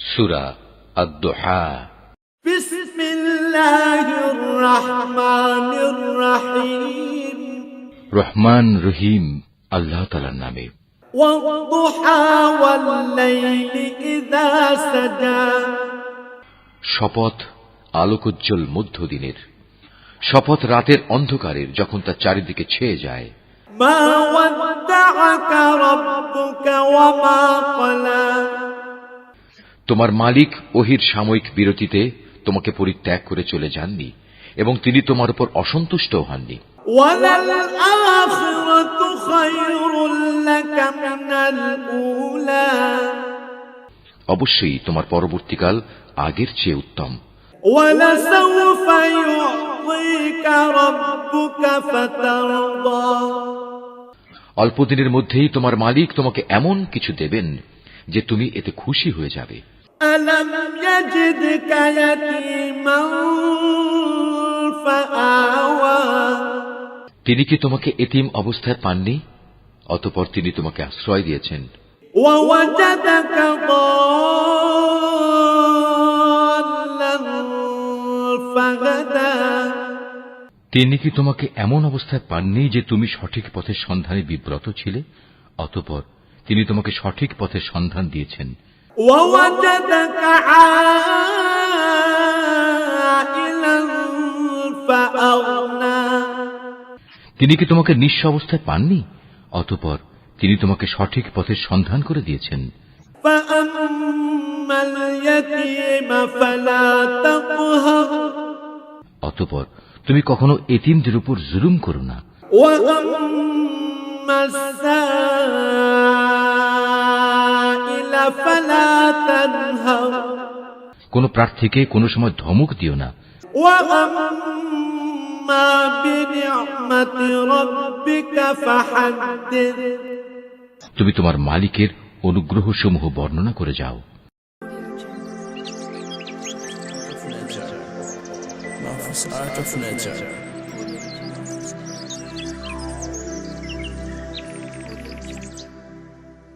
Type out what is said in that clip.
সূরা আদ-দুহা। বিসমিল্লাহির রহমানির রহিম। রহমান রহিম আল্লাহ তাআলার নামে। ওয়াদ-দুহা ওয়াল-লাইলি ইযা সাজা। শপথ আলোকোজ্জ্বল মধ্যদিনের, শপথ রাতের অন্ধকারের যখন তা চারিদিকে ছেয়ে যায়। মা ওয়াদ্দাআকা রাব্বুকা ওয়া মা ক্বালা। তোমার মালিক ওহীর সাময়িক বিরতিতে তোমাকে পরিত্যাগ করে চলে যাননি এবং তিনি তোমার উপর অসন্তুষ্ট হননি। ওয়ালাল আখিরাতু খায়রুল লাকা মিনাল উলা। অবশ্যই তোমার পরবর্তীকাল আগের চেয়ে উত্তম। ওয়ালাসাউফা ইউ'তিকা রাব্বুকা ফাতারদা। অল্পদিনের মধ্যেই তোমার মালিক তোমাকে এমন কিছু দেবেন যে তুমি এতে খুশি হয়ে যাবে। আলাম ইয়াজিদকা ইয়াতীমান ফাআওয়া। তিনি কি তোমাকে এতিম অবস্থায় পাননি? অতঃপর তিনি তোমাকে আশ্রয় দিয়েছেন। ওয়াওয়াজাদাকা দাল্লান ফাহাদা। তিনি কি তোমাকে এমন অবস্থায় পাননি যে তুমি সঠিক পথের সন্ধানে বিব্রত ছিলে? অতঃপর তিনি তোমাকে সঠিক পথের সন্ধান দিয়েছেন। ওয়াওয়াজাদাকা আইলান ফাআগনা। তিনি কি তোমাকে নিঃস্ব অবস্থায় পাননি? অতঃপর তিনি তোমাকে সঠিক পথের সন্ধান করে দিয়েছেন। ফাআম্মাল ইয়াতীমা ফালা তাকহার। অতঃপর তুমি কখনো এতিমদের উপর জুলুম করো না। ওয়াম্মাস সাইলা ফালা তানহার। কোন প্রার্থীকে কোনো সময় ধমক দিও না। ওয়াম্মা বিনি'মাতি রাব্বিকা ফাহাদ্দিস। তুমি তোমার মালিকের অনুগ্রহসমূহ বর্ণনা করে যাও। Art of Nature.